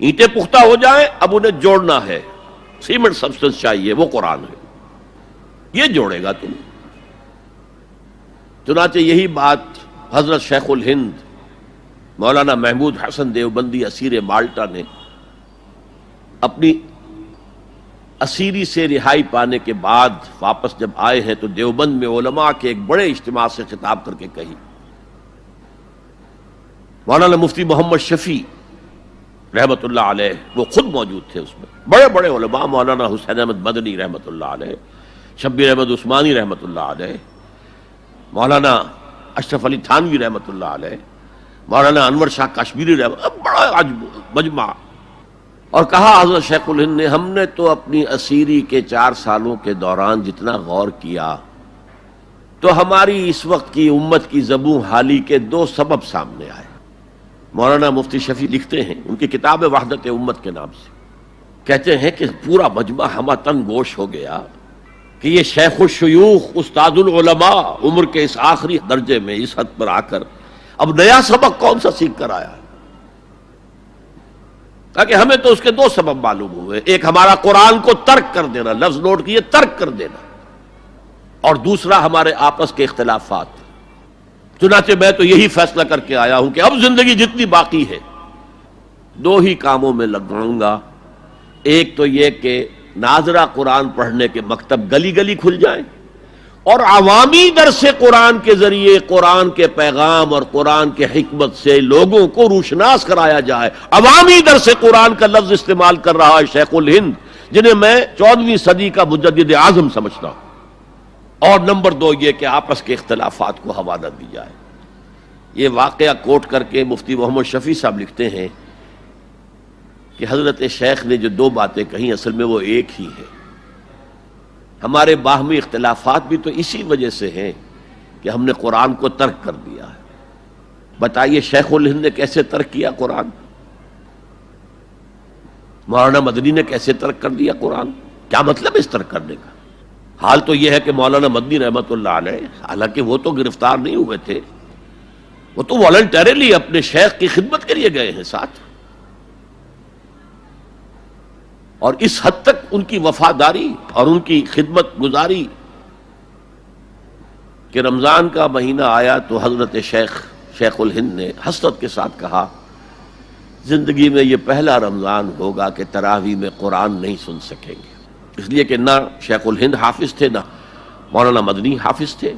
اینٹیں پختہ ہو جائیں، اب انہیں جوڑنا ہے، سیمنٹ سبسٹنس چاہیے، وہ قرآن ہے، یہ جوڑے گا تم۔ چنانچہ یہی بات حضرت شیخ الہند مولانا محمود حسن دیوبندی اسیر مالٹا نے اپنی اسیری سے رہائی پانے کے بعد واپس جب آئے ہیں تو دیوبند میں علماء کے ایک بڑے اجتماع سے خطاب کر کے کہی۔ مولانا مفتی محمد شفیع رحمت اللہ علیہ وہ خود موجود تھے اس میں، بڑے بڑے علماء، مولانا حسین احمد مدنی رحمت اللہ علیہ، شبیر احمد عثمانی رحمت اللہ علیہ، مولانا اشرف علی تھانوی رحمت اللہ علیہ، مولانا انور شاہ کشمیری رحمت، بڑا مجمع، اور کہا حضرت شیخ الہند نے ہم نے تو اپنی اسیری کے 4 سالوں کے دوران جتنا غور کیا تو ہماری اس وقت کی امت کی زبوں حالی کے 2 سبب سامنے آئے۔ مولانا مفتی شفیع لکھتے ہیں ان کی کتاب وحدت امت کے نام سے، کہتے ہیں کہ پورا مجمع ہمہ تن گوش ہو گیا کہ یہ شیخ الشیوخ استاد العلماء عمر کے اس آخری درجے میں اس حد پر آ کر اب نیا سبق کون سا سیکھ کر آیا ہے؟ تاکہ ہمیں تو اس کے 2 سبب معلوم ہوئے، ایک ہمارا قرآن کو ترک کر دینا، لفظ نوٹ کیے، ترک کر دینا، اور دوسرا ہمارے آپس کے اختلافات۔ چنانچہ میں تو یہی فیصلہ کر کے آیا ہوں کہ اب زندگی جتنی باقی ہے 2 ہی کاموں میں لگاؤں گا، ایک تو یہ کہ ناظرہ قرآن پڑھنے کے مکتب گلی گلی کھل جائیں اور عوامی درس قرآن کے ذریعے قرآن کے پیغام اور قرآن کے حکمت سے لوگوں کو روشناس کرایا جائے۔ عوامی درس قرآن کا لفظ استعمال کر رہا ہے شیخ الہند، جنہیں میں 14ویں صدی کا مجدد اعظم سمجھتا ہوں۔ اور نمبر 2 یہ کہ آپس کے اختلافات کو ہوا نہ دی جائے۔ یہ واقعہ کوٹ کر کے مفتی محمد شفیع صاحب لکھتے ہیں کہ حضرت شیخ نے جو 2 باتیں کہیں اصل میں وہ ایک ہی ہے۔ ہمارے باہمی اختلافات بھی تو اسی وجہ سے ہیں کہ ہم نے قرآن کو ترک کر دیا ہے۔ بتائیے شیخ الہند نے کیسے ترک کیا قرآن؟ مولانا مدنی نے کیسے ترک کر دیا قرآن؟ کیا مطلب اس ترک کرنے کا؟ حال تو یہ ہے کہ مولانا مدنی رحمت اللہ علیہ، حالانکہ وہ تو گرفتار نہیں ہوئے تھے، وہ تو والنٹریلی اپنے شیخ کی خدمت کے لیے گئے ہیں ساتھ، اور اس حد تک ان کی وفاداری اور ان کی خدمت گزاری کہ رمضان کا مہینہ آیا تو حضرت شیخ الہند نے حسرت کے ساتھ کہا زندگی میں یہ پہلا رمضان ہوگا کہ تراویح میں قرآن نہیں سن سکیں گے، اس لیے کہ نہ شیخ الہند حافظ تھے، نہ مولانا مدنی حافظ تھے،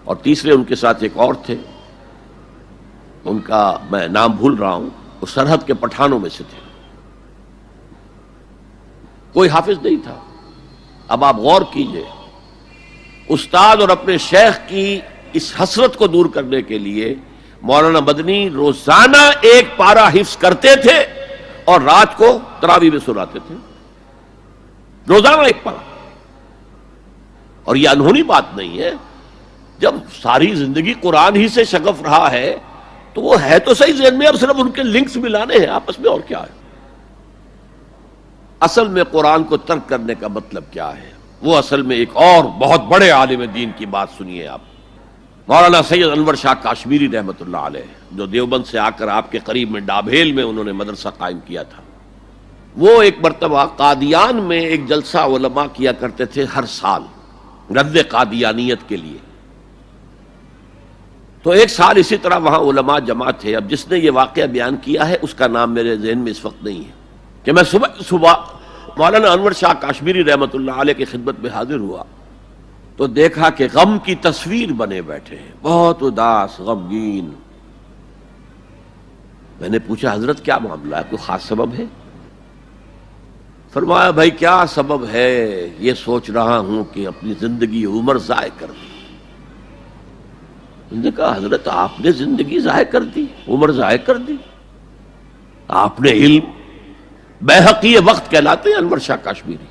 اور تیسرے ان کے ساتھ ایک اور تھے، ان کا میں نام بھول رہا ہوں، وہ سرحد کے پٹھانوں میں سے تھے، کوئی حافظ نہیں تھا۔ اب آپ غور کیجئے، استاد اور اپنے شیخ کی اس حسرت کو دور کرنے کے لیے مولانا مدنی روزانہ 1 پارہ حفظ کرتے تھے اور رات کو تراویح میں سناتے تھے، روزانہ 1 پارہ۔ اور یہ انہونی بات نہیں ہے، جب ساری زندگی قرآن ہی سے شغف رہا ہے تو وہ ہے تو صحیح ذہن میں، اب صرف ان کے لنکس ملانے ہیں آپس میں، اور کیا ہے؟ اصل میں قرآن کو ترک کرنے کا مطلب کیا ہے؟ وہ اصل میں ایک اور بہت بڑے عالم دین کی بات سنیے آپ، مولانا سید انور شاہ کشمیری رحمت اللہ علیہ، جو دیوبند سے آ کر آپ کے قریب میں ڈابھیل میں انہوں نے مدرسہ قائم کیا تھا۔ وہ ایک مرتبہ قادیان میں ایک جلسہ علماء کیا کرتے تھے ہر سال رد قادیانیت کے لیے، تو ایک سال اسی طرح وہاں علماء جمع تھے۔ اب جس نے یہ واقعہ بیان کیا ہے اس کا نام میرے ذہن میں اس وقت نہیں ہے، کہ میں صبح مولانا انور شاہ کشمیری رحمت اللہ علیہ کی خدمت میں حاضر ہوا تو دیکھا کہ غم کی تصویر بنے بیٹھے ہیں، بہت اداس، غمگین۔ میں نے پوچھا حضرت کیا معاملہ ہے، کوئی خاص سبب ہے؟ فرمایا بھائی کیا سبب ہے، یہ سوچ رہا ہوں کہ اپنی زندگی عمر ضائع کر دی۔ میں نے کہا حضرت آپ نے زندگی ضائع کر دی، عمر ضائع کر دی؟ آپ نے علم، بیہقی وقت کہلاتے ہیں انور شاہ کشمیری،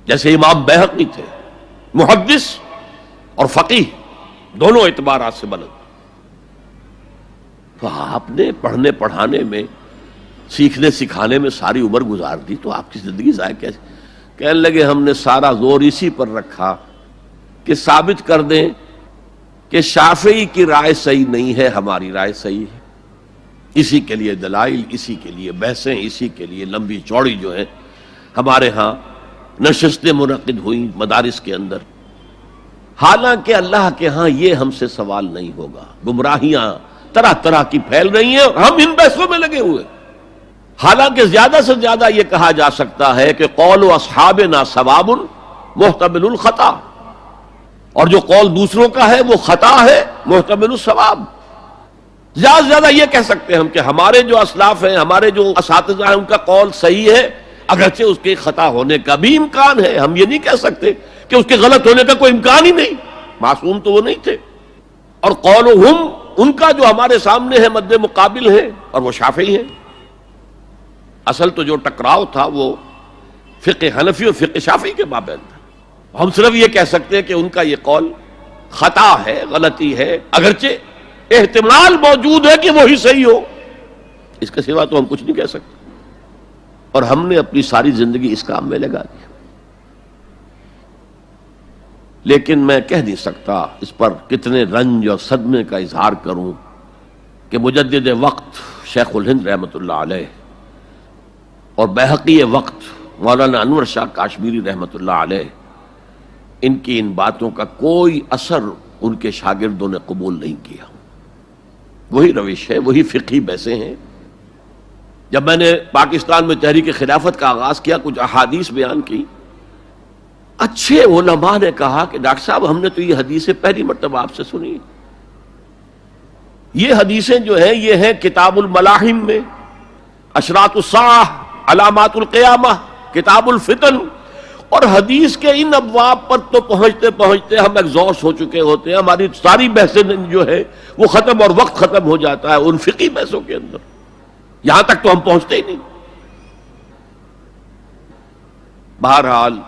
جیسے امام بیہقی تھے، محدث اور فقیہ دونوں اعتبارات سے بلند، تو آپ نے پڑھنے پڑھانے میں، سیکھنے سکھانے میں ساری عمر گزار دی، تو آپ کی زندگی ضائع کیسے؟ کہنے لگے ہم نے سارا زور اسی پر رکھا کہ ثابت کر دیں کہ شافعی کی رائے صحیح نہیں ہے، ہماری رائے صحیح ہے۔ اسی کے لیے دلائل، اسی کے لیے بحثیں، اسی کے لیے لمبی چوڑی جو ہے ہمارے ہاں نشستیں منعقد ہوئیں مدارس کے اندر. حالانکہ اللہ کے ہاں یہ ہم سے سوال نہیں ہوگا. گمراہیاں طرح طرح کی پھیل رہی ہیں اور ہم ان بحثوں میں لگے ہوئے. حالانکہ زیادہ سے زیادہ یہ کہا جا سکتا ہے کہ قول اصحابنا ثواب محتمل الخطا، اور جو قول دوسروں کا ہے وہ خطا ہے محتمل الثواب. زیادہ سے زیادہ یہ کہہ سکتے ہیں ہم کہ ہمارے جو اسلاف ہیں، ہمارے جو اساتذہ ہیں، ان کا قول صحیح ہے، اگرچہ اس کے خطا ہونے کا بھی امکان ہے. ہم یہ نہیں کہہ سکتے کہ اس کے غلط ہونے کا کوئی امکان ہی نہیں، معصوم تو وہ نہیں تھے. اور قولہم، ان کا جو ہمارے سامنے ہے مد مقابل ہے، اور وہ شافعی ہیں. اصل تو جو ٹکراؤ تھا وہ فقہ حنفی اور فقہ شافعی کے مابین تھا. ہم صرف یہ کہہ سکتے ہیں کہ ان کا یہ قول خطا ہے، غلطی ہے، اگرچہ احتمال موجود ہے کہ وہی صحیح ہو. اس کے سوا تو ہم کچھ نہیں کہہ سکتے. اور ہم نے اپنی ساری زندگی اس کام میں لگا دی. لیکن میں کہہ نہیں سکتا اس پر کتنے رنج اور صدمے کا اظہار کروں کہ مجدد وقت شیخ الہند رحمۃ اللہ علیہ اور بیہقی وقت مولانا انور شاہ کاشمیری رحمۃ اللہ علیہ، ان کی ان باتوں کا کوئی اثر ان کے شاگردوں نے قبول نہیں کیا. وہی روش ہے، وہی فقہی بحثیں ہیں. جب میں نے پاکستان میں تحریک خلافت کا آغاز کیا، کچھ احادیث بیان کی، اچھے علماء نے کہا کہ ڈاکٹر صاحب ہم نے تو یہ حدیثیں پہلی مرتبہ آپ سے سنی. یہ حدیثیں جو ہیں یہ ہیں کتاب الملاحم میں، اشراط الساعہ، علامات القیامہ، کتاب الفتن. اور حدیث کے ان ابواب پر تو پہنچتے پہنچتے ہم ایگزاسٹ ہو چکے ہوتے ہیں. ہماری ساری بحثیں جو ہے وہ ختم، اور وقت ختم ہو جاتا ہے ان فقہی بحثوں کے اندر. یہاں تک تو ہم پہنچتے ہی نہیں. بہرحال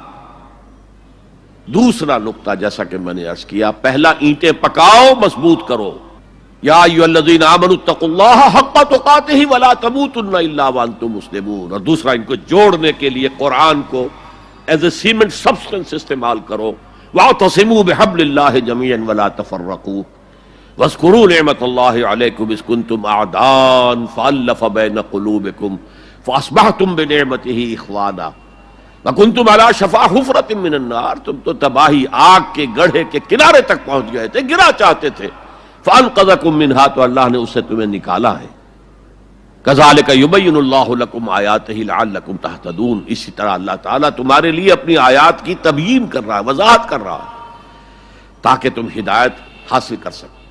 دوسرا نقطہ جیسا کہ میں نے عرض کیا، پہلا اینٹیں پکاؤ، مضبوط کرو. یا ایھا الذین آمنوا اتقوا اللہ حق تقاتہ ولا تموتن الا وانتم مسلمون. اور دوسرا ان کو جوڑنے کے لیے قرآن کو ایز اے سیمنٹ سبسٹنس استعمال کرو. واعتصموا بحبل اللہ جميعا ولا تفرقوا واذکروا نعمت اللہ علیکم اذ کنتم اعداء فالف بین قلوبکم فاصبحتم بنعمتہ اخوانا وکنتم علی شفا حفرۃ من النار. تم تو تباہی آگ کے گڑھے کے کنارے تک پہنچ گئے تھے، گرا چاہتے تھے. فانقذکم منہا، تو اللہ نے اسے تمہیں نکالا ہے. کذالک یبین اللہ لکم آیاتہ لعلکم تہتدون. اسی طرح اللہ تعالیٰ تمہارے لیے اپنی آیات کی تبیین کر رہا ہے، وضاحت کر رہا ہے، تاکہ تم ہدایت حاصل کر سکو.